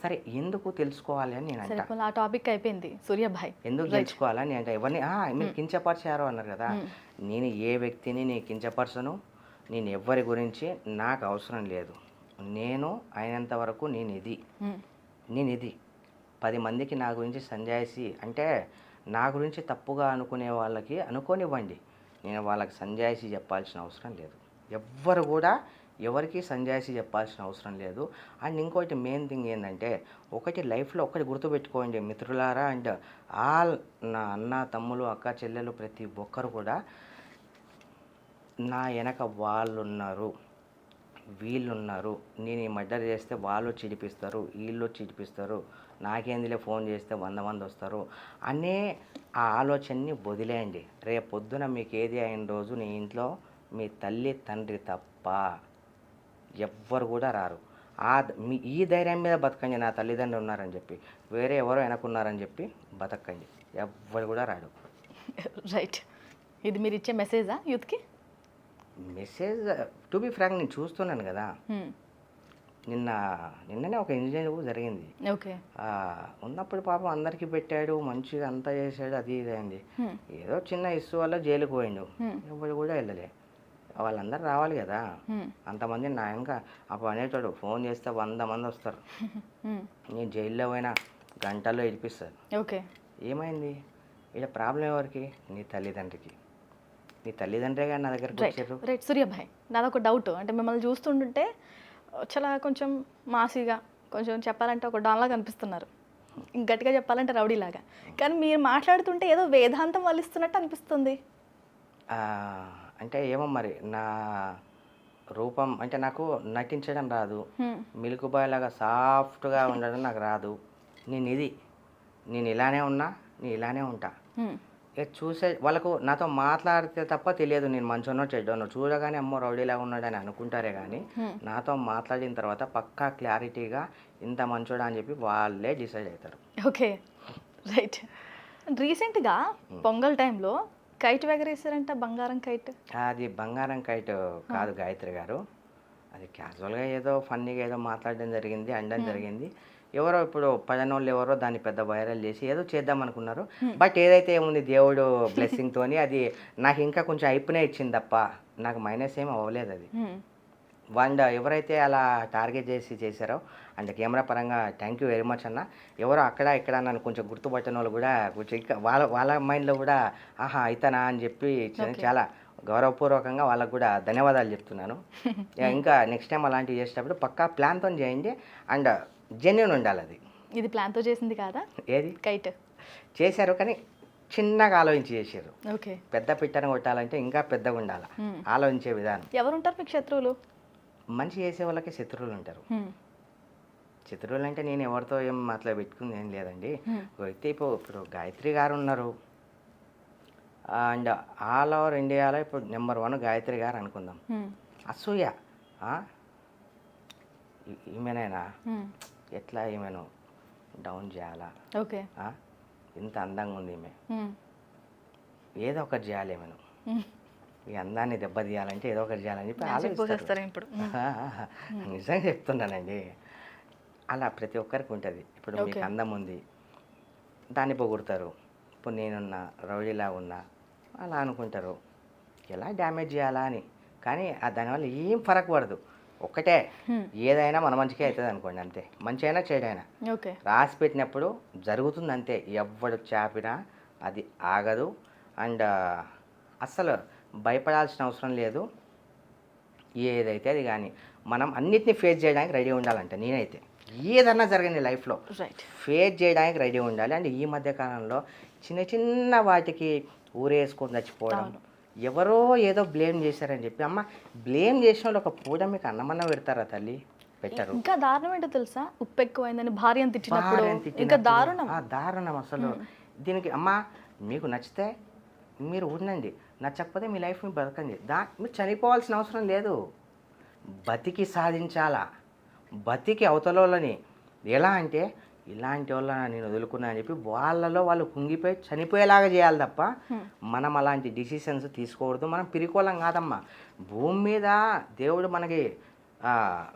సరే ఎందుకు తెలుసుకోవాలి అని నేను అంటే, ఆ టాపిక్ అయిపోయింది సూర్యభాయ్. ఎందుకు తెలుసుకోవాలని నేను అంటే, ఎవరిని మీరు కించపరిచారు అన్నారు కదా, నేను ఏ వ్యక్తిని నేను కించపరచను. నేను ఎవరి గురించి నాకు అవసరం లేదు. నేను అయినంత వరకు నేను ఇది 10 మందికి నా గురించి సంజాయిషి అంటే, నా గురించి తప్పుగా అనుకునే వాళ్ళకి అనుకోనివ్వండి. నేను వాళ్ళకి సంజాయిషి చెప్పాల్సిన అవసరం లేదు. ఎవ్వరు కూడా ఎవరికి సంజాయిషి చెప్పాల్సిన అవసరం లేదు. అండ్ ఇంకోటి మెయిన్ థింగ్ ఏంటంటే, ఒకటి లైఫ్లో ఒకటి గుర్తుపెట్టుకోండి మిత్రులారా, అండ్ ఆల్ నా అన్న తమ్ములు అక్క చెల్లెలు ప్రతి ఒక్కరు కూడా నా వెనక వాళ్ళున్నారు, వీళ్ళున్నారు. నేను ఈ మర్డర్ చేస్తే వాళ్ళు చిడిపిస్తారు, వీళ్ళు చిడిపిస్తారు, నాకేందిలే ఫోన్ చేస్తే 100 మంది వస్తారు అనే ఆ ఆలోచనని వదిలేయండి. రేపు పొద్దున మీకు ఏది అయిన రోజు నీ ఇంట్లో మీ తల్లి తండ్రి తప్ప ఎవ్వరు కూడా రారు. ఈ ధైర్యం మీద బతకండి. నా తల్లిదండ్రులు ఉన్నారని చెప్పి, వేరే ఎవరో వెనకున్నారని చెప్పి బతకండి, ఎవ్వరు కూడా రాడు. రైట్. ఇది మీరు ఇచ్చే మెసేజా యూత్కి? మెసేజ్ టు బి ఫ్రాంక్, నేను చూస్తున్నాను కదా. నిన్ననే ఒక ఇన్సిడెంట్ జరిగింది. ఉన్నప్పుడు పాపం అందరికీ పెట్టాడు, మంచిగా అంతా చేశాడు, అది ఇది అయింది. ఏదో చిన్న ఇష్యూ వల్ల జైలుకు పోయిండు, ఎవరు కూడా వెళ్ళలే. వాళ్ళందరూ రావాలి కదా, అంతమంది నా ఇంకా అప్పుడు అనేటోడు ఫోన్ చేస్తే 100 మంది వస్తారు. నేను జైల్లో పోయినా గంటల్లో ఇడిపిస్తాను. ఏమైంది ఇక్కడ ప్రాబ్లం? ఎవరికి? నీ తల్లిదండ్రికి. నీ తల్లిదండ్రే కానీ నా దగ్గరకు వచ్చారు. రైట్. సూర్యభాయ్, నాదొక డౌట్. అంటే మిమ్మల్ని చూస్తుంటే చాలా కొంచెం మాసీగా, కొంచెం చెప్పాలంటే ఒక డాన్లా కనిపిస్తున్నారు. గట్టిగా చెప్పాలంటే రౌడీలాగా. కానీ మీరు మాట్లాడుతుంటే ఏదో వేదాంతం వల్లిస్తున్నట్టు అనిపిస్తుంది. ఆ, అంటే ఏమో మరి నా రూపం అంటే నాకు నటించడం రాదు, మిల్క్ బాయ్ లాగా సాఫ్ట్గా ఉండడం నాకు రాదు. నేను ఇలానే ఉన్నా, నేను ఇలానే ఉంటా. ఇక చూసే వాళ్ళకు నాతో మాట్లాడితే తప్ప తెలియదు నేను మంచోనో చెడ్డోనో. చూడగానే అమ్మో రౌడీలాగా ఉన్నాడని అనుకుంటారే కానీ నాతో మాట్లాడిన తర్వాత పక్కా క్లారిటీగా ఇంత మంచోడా అని చెప్పి వాళ్ళే డిసైడ్ అవుతారు. Okay, right. రీసెంట్గా పొంగల్ టైంలో కైట్ ఎగరేసారంట, బంగారం కైట్. అది బంగారం కైట్ కాదు గాయత్రి గారు, అది క్యాజువల్గా ఏదో ఫన్నీగా ఏదో మాట్లాడడం జరిగింది, అనడం జరిగింది. ఎవరో ఇప్పుడు పదనోళ్ళు ఎవరో దాన్ని పెద్ద వైరల్ చేసి ఏదో చేద్దాం అనుకున్నారు. బట్ ఏదైతే ఏముంది దేవుడు బ్లెస్సింగ్ తోని అది నాకు ఇంకా కొంచెం అయిపోయినా ఇచ్చింది తప్ప నాకు మైనస్ ఏం అవ్వలేదు అది. అండ్ ఎవరైతే అలా టార్గెట్ చేశారో అండ్ కెమెరా పరంగా థ్యాంక్ యూ వెరీ మచ్ అన్న. ఎవరో అక్కడ ఇక్కడ నన్ను కొంచెం గుర్తుపట్టిన వాళ్ళు కూడా కొంచెం ఇంకా వాళ్ళ మైండ్లో కూడా ఆహా అయితనా అని చెప్పి చాలా గౌరవపూర్వకంగా వాళ్ళకు కూడా ధన్యవాదాలు చెప్తున్నాను. ఇంకా నెక్స్ట్ టైం అలాంటివి చేసేటప్పుడు పక్కా ప్లాన్తో చేయండి అండ్ జెన్యున్ ఉండాలి. అది ఇది ప్లాన్తో చేసింది కాదా? ఏది కైట్ చేశారు కానీ చిన్నగా ఆలోచించి చేశారు. ఓకే, పెద్ద పిట్టను కొట్టాలంటే ఇంకా పెద్దగా ఉండాలి ఆలోచించే విధానం. ఎవరుంటారు మీకు శత్రువులు? మంచి చేసే వాళ్ళకి శత్రువులు ఉంటారు. శత్రువులు అంటే నేను ఎవరితో ఏం మాట్లాడి పెట్టుకుంది ఏం లేదండి. అయితే ఇప్పుడు గాయత్రి గారు ఉన్నారు అండ్ ఆల్ ఓవర్ ఇండియాలో ఇప్పుడు నెంబర్ 1 గాయత్రి గారు అనుకుందాం. అసూయ ఈమెనైనా ఎట్లా ఈమెను డౌన్ చేయాలా, ఓకే, ఇంత అందంగా ఉంది ఈమె, ఏదో ఒకటి చేయాలి ఈమెను, ఈ అందాన్ని దెబ్బతీయాలంటే ఏదో ఒకటి చేయాలని చెప్పి ఆలోచిస్తారు. ఇప్పుడు నిజంగా చెప్తున్నానండి, అలా ప్రతి ఒక్కరికి ఉంటుంది. ఇప్పుడు మీకు అందం ఉంది దాన్ని పొగుడతారు. ఇప్పుడు నేనున్నా రౌడీలా ఉన్నా అలా అనుకుంటారు ఎలా డ్యామేజ్ చేయాలా అని. కానీ దానివల్ల ఏం ఫరక్ పడదు. ఒక్కటే ఏదైనా మన మంచిగా అవుతుంది అనుకోండి అంతే. మంచి అయినా చెడైనా ఓకే, రాసి పెట్టినప్పుడు జరుగుతుంది అంతే. ఎవడు చాపినా అది ఆగదు. అండ్ అస్సలు భయపడాల్సిన అవసరం లేదు. ఏదైతే అది కానీ మనం అన్నిటినీ ఫేస్ చేయడానికి రెడీ ఉండాలంట. నేనైతే ఏదన్నా జరగని లైఫ్లో ఫేస్ చేయడానికి రెడీ ఉండాలి. అండ్ ఈ మధ్య కాలంలో చిన్న చిన్న వాటికి ఊరేసుకొని చచ్చిపోవడం, ఎవరో ఏదో బ్లేమ్ చేశారని చెప్పి అమ్మ బ్లేమ్ చేసిన వాళ్ళు ఒక పూట మీకు అన్నమన్న పెడతారా తల్లి? పెట్టరు. ఇంకా దారుణం ఏంటో తెలుసా? ఉప్పు ఎక్కువైందని భార్యను తిట్టినప్పుడు ఇంకా దారుణం. దారుణం అసలు. దీనికి అమ్మ మీకు నచ్చితే మీరు ఉండండి, నచ్చకపోతే మీ లైఫ్ మీరు బతకండి. మీరు చనిపోవాల్సిన అవసరం లేదు. బతికి సాధించాలా. బతికి అవతలని ఎలా అంటే ఇలాంటి వాళ్ళ నేను వదులుకున్నా అని చెప్పి వాళ్ళలో వాళ్ళు కుంగిపోయి చనిపోయేలాగా చేయాలి తప్ప మనం అలాంటి డిసిషన్స్ తీసుకోకూడదు. మనం పిరికోలం కాదమ్మా. భూమి మీద దేవుడు మనకి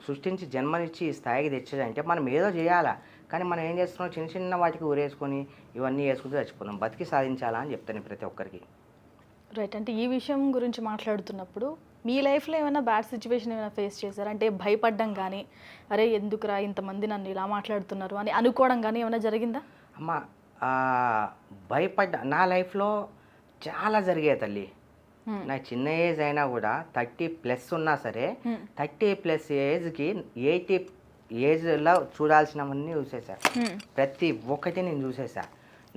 సృష్టించి జన్మనిచ్చి ఈ స్థాయికి తెచ్చాడంటే మనం ఏదో చేయాలా. కానీ మనం ఏం చేస్తున్నాం, చిన్న చిన్న వాటికి ఊరేసుకొని ఇవన్నీ వేసుకుంటూ చచ్చిపోతాం. బతికి సాధించాలా అని చెప్తాను ప్రతి ఒక్కరికి. రైట్. అంటే ఈ విషయం గురించి మాట్లాడుతున్నప్పుడు మీ లైఫ్లో ఏమైనా బ్యాడ్ సిచ్యువేషన్ ఏమైనా ఫేస్ చేశారు? అంటే భయపడ్డం కానీ, అరే ఎందుకురా ఇంతమంది నన్ను ఇలా మాట్లాడుతున్నారు అని అనుకోవడం కానీ ఏమైనా జరిగిందా? అమ్మ నా లైఫ్లో చాలా జరిగాయి తల్లి. నా చిన్న ఏజ్ అయినా కూడా 30+ ఉన్నా సరే 30+ ఏజ్కి 80 ఏజ్లో చూడాల్సినవన్నీ చూసేసా. ప్రతి ఒక్కటి నేను చూసేసా.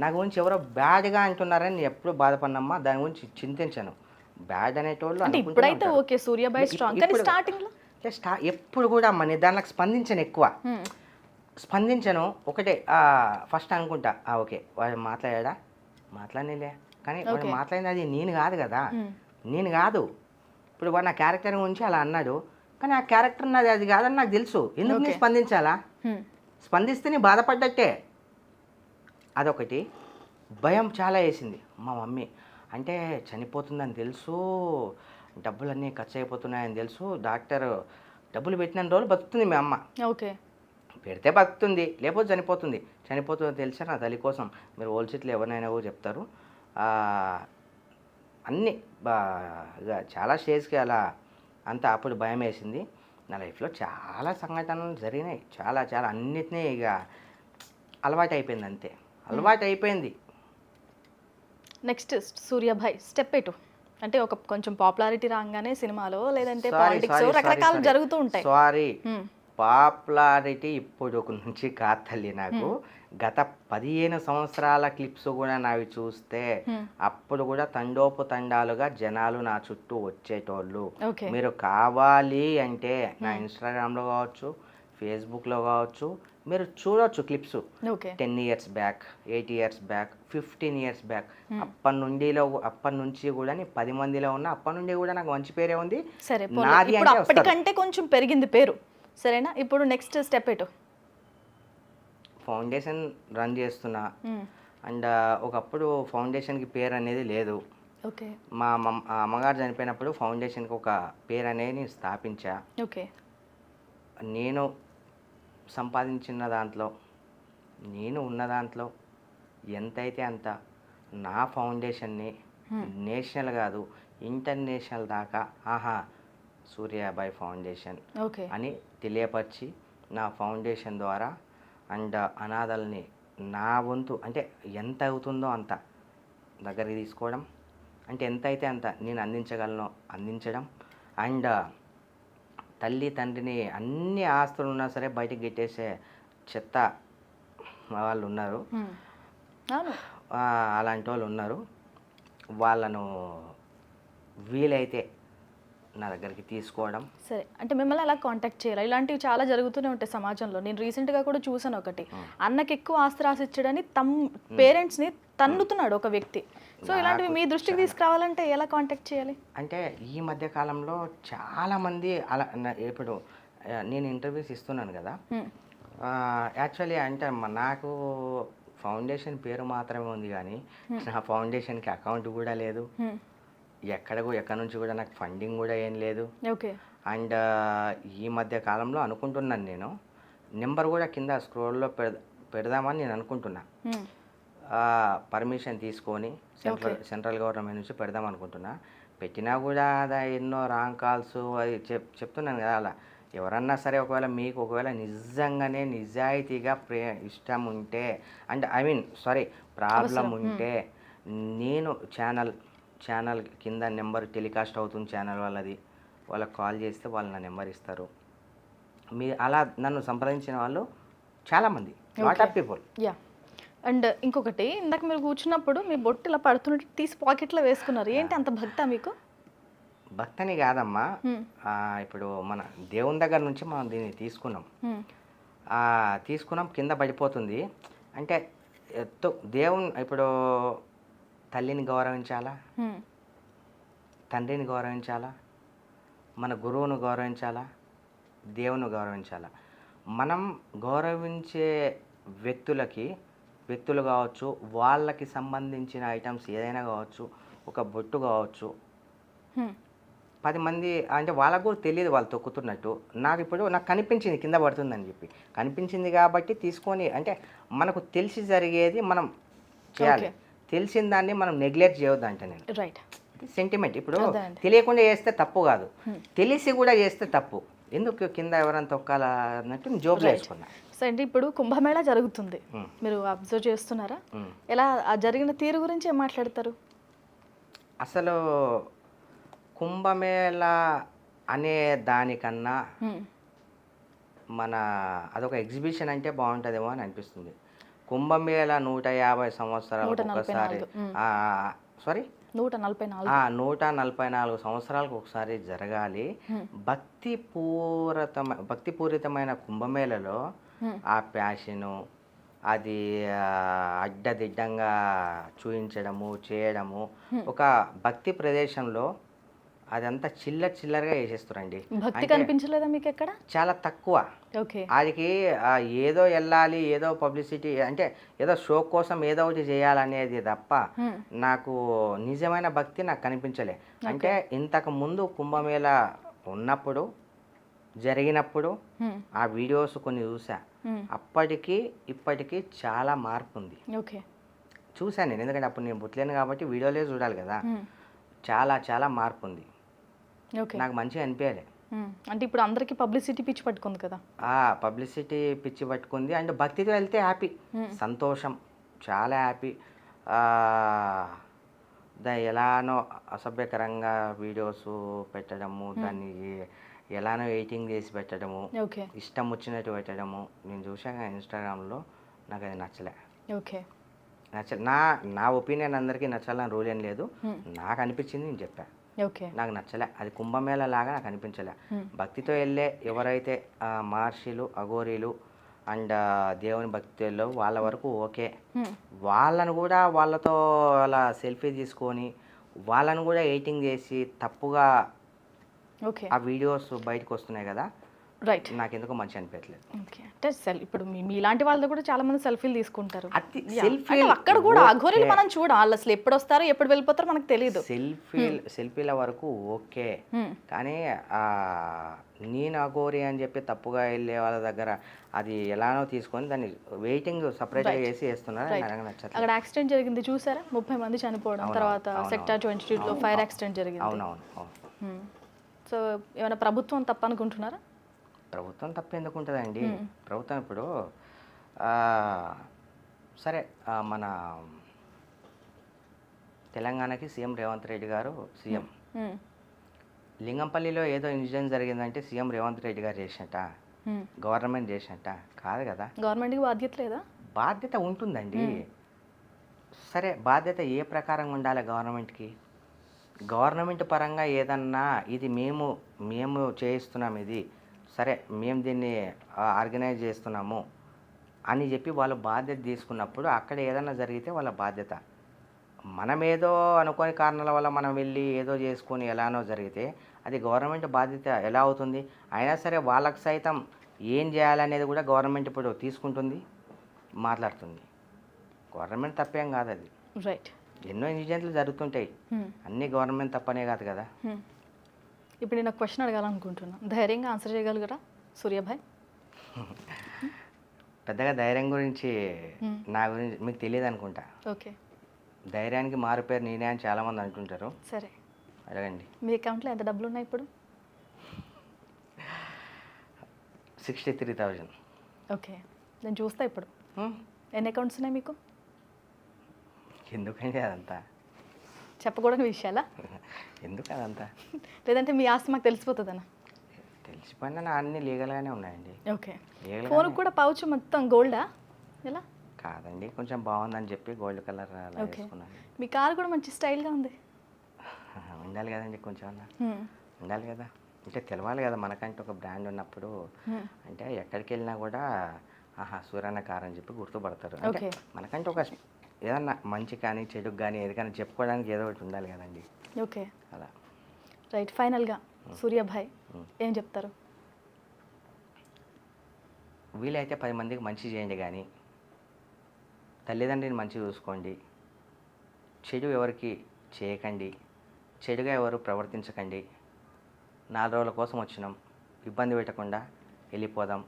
నా గురించి ఎవరో బ్యాడ్గా అంటున్నారని నేను ఎప్పుడు బాధపడినమ్మా. దాని గురించి చింతించాను. బ్యాడ్ అనేటోళ్ళు ఇప్పుడైతే ఓకే సూర్యాబాయ్ స్ట్రాంగ్, కానీ స్టార్టింగ్లో ఎప్పుడు కూడా అమ్మ నేను దానికి స్పందించను. ఎక్కువ స్పందించను. ఒకటే ఫస్ట్ అనుకుంటా ఓకే వాడు మాట్లాడా మాట్లాడలే, కానీ వాడు మాట్లాడింది అది నేను కాదు కదా, నేను కాదు. ఇప్పుడు వాడు నా క్యారెక్టర్ గురించి అలా అన్నాడు, కానీ ఆ క్యారెక్టర్ నాది అది కాదని నాకు తెలుసు. ఎందుకు నేను స్పందించాలా? స్పందిస్తే నేను బాధపడ్డట్టే. అదొకటి. భయం చాలా వేసింది. మా మమ్మీ అంటే చనిపోతుందని తెలుసు, డబ్బులన్నీ ఖర్చు అయిపోతున్నాయని తెలుసు, డాక్టర్ డబ్బులు పెట్టిన రోజులు బతుకుతుంది మీ అమ్మ. ఓకే, పెడితే బతుకుతుంది, లేకపోతే చనిపోతుంది. చనిపోతుందని తెలిసా నా తల్లి కోసం మీరు హోల్సేట్లో ఎవరినైనా కూడా చెప్తారు. అన్నీ చాలా స్టేజ్కి అలా అంతా అప్పుడు భయం వేసింది. నా లైఫ్లో చాలా సంఘటనలు జరిగినాయి, చాలా చాలా అన్నిటినీ ఇక అలవాటు అయిపోయింది, అంతే అలవాటు అయిపోయింది. నెక్స్ట్ సూర్యాబాయ్ స్టెప్ 2 అంటే ఒక కొంచెం పాపులారిటీ రాగానే సినిమాలో లేదంటే Sorry, పాలిటిక్స్ sorry, రకరకాలు sorry. జరుగుతూ ఉంటాయి. సారీ, మ్మ్. పాపులారిటీ ఇప్పుడు నుంచి కాదు తల్లి. నాకు గత 15 సంవత్సరాల క్లిప్స్ కూడా నావి చూస్తే అప్పుడు కూడా తండోపతండాలుగా జనాలు నా చుట్టూ వచ్చేటోళ్ళు. ఓకే. మీరు కావాలి అంటే నా ఇన్స్టాగ్రామ్లో కావచ్చు, ఫేస్బుక్లో కావచ్చు, మీరు చూడొచ్చు clips. Okay. 10 years back, 8 years back, 15 years back, అప్పటి నుంచి కూడా నేను 10 మందిలో ఉన్నా. అప్పటి నుండి కూడా నాకు మంచి పేరే ఉంది. సరే పోన్లే. నాది ఇప్పుడు అంటే వస్తారు. అప్పటికంటే కొంచెం పెరిగింది పేరు, సరేనా? ఇప్పుడు నెక్స్ట్ స్టెప్ ఎటు? ఫౌండేషన్ రన్ చేస్తున్నా. మ్మ్. అండ్ ఒకప్పుడు ఫౌండేషన్కి పేరు అనేది లేదు. ఓకే. మా అమ్మగారు చనిపోయినప్పుడు ఫౌండేషన్కి ఒక పేరు అనేది నేను స్థాపించా. ఓకే. నేను సంపాదించిన దాంట్లో, నేను ఉన్న దాంట్లో ఎంతైతే అంత నా ఫౌండేషన్ని నేషనల్ కాదు ఇంటర్నేషనల్ దాకా సూర్యాబాయ్ ఫౌండేషన్ ఓకే. అని తెలియపరిచి నా ఫౌండేషన్ ద్వారా అండ్ అనాథల్ని నా వంతు అంటే ఎంత అవుతుందో అంత దగ్గరికి తీసుకోవడం, అంటే ఎంత అయితే అంత నేను అందించగలను అందించడం. అండ్ తల్లి తండ్రిని అన్ని ఆస్తులు ఉన్నా సరే బయటికి గెట్టేసే చెత్త వాళ్ళు ఉన్నారు. మ్మ్. అవును. అలాంటి వాళ్ళు ఉన్నారు. వాళ్ళను వీలైతే నా దగ్గరికి తీసుకోవడం. సరే, అంటే మిమ్మల్ని ఎలా కాంటాక్ట్ చేయాలి? ఇలాంటివి చాలా జరుగుతూనే ఉంటాయి సమాజంలో. నేను రీసెంట్గా కూడా చూసాను ఒకటి, అన్నకి ఎక్కువ ఆస్తి రాసిచ్చాడని పేరెంట్స్ని తన్నుతున్నాడు ఒక వ్యక్తి. సో ఇలాంటివి మీ దృష్టికి తీసుకురావాలంటే ఎలా కాంటాక్ట్ చేయాలి? అంటే ఈ మధ్య కాలంలో చాలామంది అలా ఇప్పుడు నేను ఇంటర్వ్యూస్ ఇస్తున్నాను కదా. యాక్చువల్లీ అంటే నాకు ఫౌండేషన్ పేరు మాత్రమే ఉంది కానీ నా ఫౌండేషన్కి అకౌంట్ కూడా లేదు. ఎక్కడి నుంచి కూడా నాకు ఫండింగ్ కూడా ఏం లేదు. ఓకే. అండ్ ఈ మధ్య కాలంలో అనుకుంటున్నాను నేను నెంబర్ కూడా కింద స్క్రోల్లో పెడదామని నేను అనుకుంటున్నా. పర్మిషన్ తీసుకొని సెంట్రల్ గవర్నమెంట్ నుంచి పెడదాం అనుకుంటున్నా. పెట్టినా కూడా అదా ఎన్నో రాంగ్ కాల్స్ అది చెప్తున్నాను కదా. అలా ఎవరన్నా సరే ఒకవేళ నిజంగానే నిజాయితీగా ఇష్టం ఉంటే అండ్ ప్రాబ్లం ఉంటే నేను ఛానల్ కింద నెంబర్ టెలికాస్ట్ అవుతుంది ఛానల్ వాళ్ళకి కాల్ చేస్తే వాళ్ళు నా నెంబర్ ఇస్తారు. అలా నన్ను సంప్రదించిన వాళ్ళు చాలామంది, lot of people. Yeah. And ఇంకొకటి, ఇందాక మీరు కూర్చున్నప్పుడు మీ బొట్టు ఇలా పడుతున్నట్టు తీసి పాకెట్లో వేసుకున్నారు. ఏంటి అంత భక్తా మీకు? భక్తని కాదమ్మా, ఇప్పుడు మన దేవుని దగ్గర నుంచి మనం దీన్ని తీసుకున్నాం కింద పడిపోతుంది అంటే దేవుని ఇప్పుడు తల్లిని గౌరవించాలా, తండ్రిని గౌరవించాలా, మన గురువును గౌరవించాలా, దేవుని గౌరవించాలా. మనం గౌరవించే వ్యక్తులు కావచ్చు, వాళ్ళకి సంబంధించిన ఐటమ్స్ ఏదైనా కావచ్చు, ఒక బొట్టు కావచ్చు, 10 మంది అంటే వాళ్ళకు కూడా తెలియదు వాళ్ళు తొక్కుతున్నట్టు. నాకు కనిపించింది కింద పడుతుందని చెప్పి కనిపించింది కాబట్టి తీసుకొని, అంటే మనకు తెలిసి జరిగేది మనం చేయాలి. తెలిసిన దాన్ని మనం నెగ్లెక్ట్ చేయొద్దు అంటే నేను రైట్ సెంటిమెంట్. ఇప్పుడు తెలియకుండా చేస్తే తప్పు కాదు, తెలిసి కూడా చేస్తే తప్పు. ఎందుకు కింద ఎవరైనా తొక్కాలా అన్నట్టు నేను జోబులో వేసుకున్నా. సో అంటే ఇప్పుడు కుంభమేళా జరుగుతుంది, మీరు అబ్జర్వ్ చేస్తున్నారా? ఎలా ఆ జరిగిన తీరు గురించి ఏం మాట్లాడతారు? అసలు కుంభమేళా అనే దానికన్నా అదొక ఎగ్జిబిషన్ అంటే బాగుంటుందేమో అని అనిపిస్తుంది. కుంభమేళా 150 సంవత్సరాలకు ఒకసారి 144 సంవత్సరాలకు ఒకసారి జరగాలి. భక్తిపూరితమైన కుంభమేళలో ఆ ప్యాషను అది అడ్డదిడ్డంగా చూపించడము చేయడము, ఒక భక్తి ప్రదేశంలో అదంతా చిల్లరగా వేసేస్తారండి. భక్తి కనిపించలేదా మీకు ఎక్కడ? చాలా తక్కువ. ఓకే. అది ఏదో వెళ్ళాలి, ఏదో పబ్లిసిటీ అంటే ఏదో షో కోసం ఏదో ఒకటి చేయాలనేది తప్ప నాకు నిజమైన భక్తి నాకు కనిపించలే. అంటే ఇంతకు ముందు కుంభమేళా ఉన్నప్పుడు జరిగినప్పుడు ఆ వీడియోస్ కొన్ని చూసా, అప్పటికి ఇప్పటికి చాలా మార్పు ఉంది. ఓకే. చూశాను నేను, ఎందుకంటే అప్పుడు నేను పుట్టలేను కాబట్టి వీడియోలే చూడాలి కదా. చాలా చాలా మార్పు ఉంది. నాకు మంచిగా అనిపించలే. అంటే ఇప్పుడు అందరికీ పబ్లిసిటీ పిచ్చి పట్టుకుంది కదా. పబ్లిసిటీ పిచ్చి పట్టుకుంది. అండ్ భక్తితో వెళ్తే హ్యాపీ, సంతోషం, చాలా హ్యాపీ. ఎలానో అసభ్యకరంగా వీడియోస్ పెట్టడము, దాన్ని ఎలానో ఎడిటింగ్ చేసి పెట్టడము, ఓకే. ఇష్టం వచ్చినట్టు పెట్టడము నేను చూశాక ఇన్స్టాగ్రామ్లో. నాకు అది నచ్చలే. ఓకే. నా ఒపీనియన్ అందరికీ నచ్చాలని రూల్ ఏం లేదు. నాకు అనిపించింది నేను చెప్పా. ఓకే. నాకు నచ్చలే. అది కుంభమేళ లాగా నాకు అనిపించలే. భక్తితో వెళ్ళే ఎవరైతే మహర్షులు, అఘోరీలు అండ్ దేవుని భక్తిలో వాళ్ళ వరకు ఓకే. వాళ్ళను కూడా వాళ్ళతో అలా సెల్ఫీ తీసుకొని వాళ్ళను కూడా ఎడిటింగ్ చేసి తప్పుగా ఓకే. ఆ వీడియోస్ బయటకు వస్తున్నాయి కదా, రైట్. నాకెందుకో మంచి అనిపించలేదు. ఓకే. అంటే ఇప్పుడు మీలాంటి వాళ్ళతో కూడా చాలా మంది సెల్ఫీలు తీసుకుంటారు. అది Yeah. సెల్ఫీ అంటే అక్కడ కూడా అఘోరీలు మనం చూడాలి, వాళ్ళు అసలు ఎప్పుడు వస్తారో ఎప్పుడు వెళ్ళిపోతారో మనకు తెలియదు. సెల్ఫీల వరకు ఓకే. కానీ నేను అఘోరి అని చెప్పి తప్పుగా వెళ్ళే వాళ్ళ దగ్గర అది ఎలానో తీసుకొని దాన్ని వెయిటింగ్ సపరేట్గా చేసి వేస్తున్నారు. నాకు నచ్చట్లేదు. అక్కడ యాక్సిడెంట్ జరిగింది చూసారా, 30 మంది చనిపోవడం, తర్వాత సెక్టార్ 22లో ఫైర్ యాక్సిడెంట్ జరిగింది. అవునవును. సో ఏమైనా ప్రభుత్వం తప్పనుకుంటున్నారా? ప్రభుత్వం తప్పు ఎందుకు ఉంటుందండి? ప్రభుత్వం ఇప్పుడు సరే, మన తెలంగాణకి సీఎం రేవంత్ రెడ్డి గారు సీఎం. లింగంపల్లిలో ఏదో ఇన్సిడెంట్ జరిగిందంటే సీఎం రేవంత్ రెడ్డి గారు చేసినట్ట, గవర్నమెంట్ చేసినట్ట కాదు కదా. గవర్నమెంట్కి బాధ్యత లేదా? బాధ్యత ఉంటుందండి. సరే, బాధ్యత ఏ ప్రకారంగా ఉండాలి గవర్నమెంట్కి? గవర్నమెంట్ పరంగా ఏదన్నా ఇది మేము చేయిస్తున్నాం, ఇది సరే మేము దీన్ని ఆర్గనైజ్ చేస్తున్నాము అని చెప్పి వాళ్ళు బాధ్యత తీసుకున్నప్పుడు అక్కడ ఏదన్నా జరిగితే వాళ్ళ బాధ్యత. మనమేదో అనుకోని కారణాల వల్ల మనం వెళ్ళి ఏదో చేసుకొని ఎలానో జరిగితే అది గవర్నమెంట్ బాధ్యత ఎలా అవుతుంది? అయినా సరే వాళ్ళకి సైతం ఏం చేయాలనేది కూడా గవర్నమెంట్ ఇప్పుడు తీసుకుంటుంది, మాట్లాడుతుంది. గవర్నమెంట్ తప్పేం కాదు అది. రైట్. ఎన్నో ఇన్సిడెంట్లు జరుగుతుంటాయి, అన్నీ గవర్నమెంట్ తప్పనే కాదు కదా. ఇప్పుడు నేను ఒక క్వశ్చన్ అడగాలనుకుంటున్నా, ధైర్యంగా ఆన్సర్ చేయగలగరా సూర్యాభాయ్? పెద్దగా ధైర్యం గురించి నా గురించి మీకు తెలియదు అనుకుంటా. ఓకే. ధైర్యానికి మారుపేరు నేనే అని చాలామంది అంటుంటారు. సరే, అడగండి. మీ అకౌంట్లో ఎంత డబ్బులు ఉన్నాయి ఇప్పుడు? 63,000. ఓకే, నేను చూస్తా ఇప్పుడు. ఎన్ని అకౌంట్స్ ఉన్నాయి మీకు? ఎందుకండి అదంతా? చెప్పకూడని విషయాలా? ఎందుకు అదంతా? లేదంటే మీ ఆస్తి మాకు తెలిసిపోతుందనా? తెలిసిపోయినా అన్నీ లీగల్గానే ఉన్నాయండి. ఓకే. ఫోన్కి కూడా పౌచ్ మొత్తం గోల్డా? ఎలా? కాదండి, కొంచెం బాగుందని చెప్పి గోల్డ్ కలర్ అలా వేసుకున్నాను. మీ కార్ కూడా మంచి స్టైల్గా ఉంది. ఉండాలి కదండి, కొంచెం అలా ఉండాలి కదా. అంటే తెలవాలి కదా మనకంటే ఒక బ్రాండ్ ఉన్నప్పుడు. అంటే ఎక్కడికి వెళ్ళినా కూడా సూర్యన్న కార్ అని చెప్పి గుర్తుపడతారు. అంటే మనకంటే ఒక ఏదన్నా మంచి కానీ చెడుకు కానీ ఏదికైనా చెప్పుకోవడానికి ఏదో ఒకటి ఉండాలి కదండి. ఓకే, అలా. రైట్. ఫైనల్గా సూర్యాభాయ్ ఏం చెప్తారు? వీలైతే 10 మందికి మంచి చేయండి, కానీ తల్లిదండ్రిని మంచి చూసుకోండి. చెడు ఎవరికి చేయకండి, చెడుగా ఎవరు ప్రవర్తించకండి. 4 రోజుల కోసం వచ్చినాం, ఇబ్బంది పెట్టకుండా వెళ్ళిపోదాం.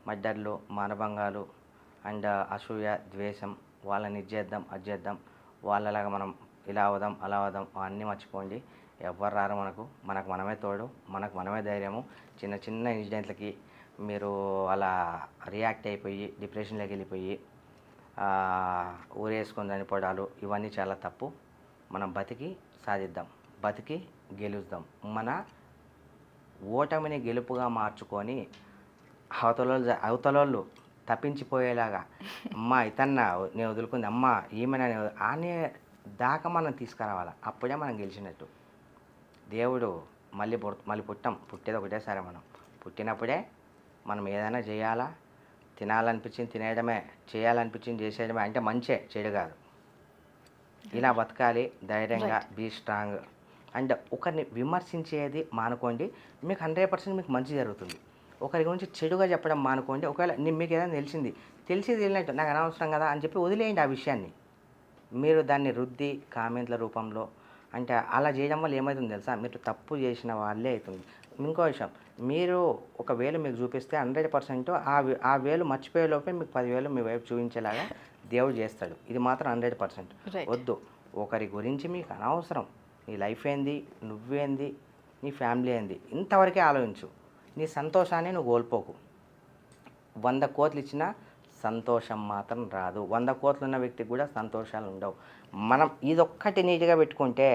మర్డర్లు, మానభంగాలు అండ్ అసూయ, ద్వేషం, వాళ్ళని ఇచ్చేద్దాం అది చేద్దాం, వాళ్ళలాగా మనం ఇలా అవుదాం అలా అవుదాం అన్నీ మర్చిపోండి. ఎవరు రారు మనకు మనమే తోడు, మనకు మనమే ధైర్యము. చిన్న చిన్న ఇన్సిడెంట్లకి మీరు అలా రియాక్ట్ అయిపోయి డిప్రెషన్లోకి వెళ్ళిపోయి ఊరేసుకొని చనిపోవడాలు ఇవన్నీ చాలా తప్పు. మనం బతికి సాధిద్దాం, బతికి గెలుద్దాం. ఓటమిని గెలుపుగా మార్చుకొని అవతలోళ్ళు తప్పించిపోయేలాగా అమ్మ ఇతన్న నేను వదులుకుంది, అమ్మ ఈమెన అనే దాకా మనం తీసుకురావాలి. అప్పుడే మనం గెలిచినట్టు. దేవుడు మళ్ళీ పుట్టేది ఒకటేసారి. మనం పుట్టినప్పుడే మనం ఏదైనా చేయాలా, తినాలనిపించింది తినేయడమే, చేయాలనిపించింది చేసేయడమే. అంటే మంచే, చెడు కాదు. ఇలా బతకాలి ధైర్యంగా. Be strong. అండ్ ఒకరిని విమర్శించేది మానుకోండి, మీకు 100% మీకు మంచి జరుగుతుంది. ఒకరి గురించి చెడుగా చెప్పడం మానుకోండి. ఒకవేళ మీకు ఏదైనా తెలిసి తెలియనట్టు నాకు అనవసరం కదా అని చెప్పి వదిలేయండి ఆ విషయాన్ని. మీరు దాన్ని రుద్ది కామెంట్ల రూపంలో అంటే అలా చేయడం వల్ల ఏమవుతుంది తెలుసా? మీరు తప్పు చేసిన వాళ్ళే అవుతుంది. ఇంకో విషయం, మీరు ఒక వేలు మీకు చూపిస్తే 100% ఆ వేలు మర్చిపోయేలోపే మీకు 10,000 మీ వైపు చూపించేలాగా దేవుడు చేస్తాడు. ఇది మాత్రం 100%. వద్దు, ఒకరి గురించి మీకు అనవసరం. నీ లైఫ్ ఏంది, నువ్వేంది, నీ ఫ్యామిలీ ఏంది, ఇంతవరకే ఆలోచించు. నీ సంతోషాన్ని నువ్వు కోల్పోకు. 100 కోట్లు ఇచ్చినా సంతోషం మాత్రం రాదు. 100 కోట్లు ఉన్న వ్యక్తికి కూడా సంతోషాలు ఉండవు. మనం ఇదొక్కటి నీట్గా పెట్టుకుంటే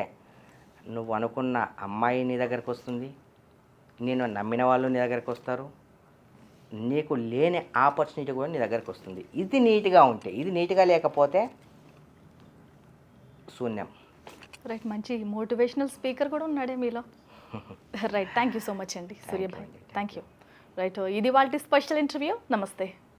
నువ్వు అనుకున్న అమ్మాయి నీ దగ్గరకు వస్తుంది, నేను నమ్మిన వాళ్ళు నీ దగ్గరకు వస్తారు, నీకు లేని ఆపర్చునిటీ కూడా నీ దగ్గరకు వస్తుంది. ఇది నీట్గా ఉంటే. ఇది నీట్గా లేకపోతే శూన్యం. రైట్, మంచి మోటివేషనల్ స్పీకర్ కూడా ఉన్నాడే మీలో. Right, thank you so much అండి సూర్యభాయ్. Thank you. రైట్, ఇది వాళ్ళ స్పెషల్ ఇంటర్వ్యూ. నమస్తే.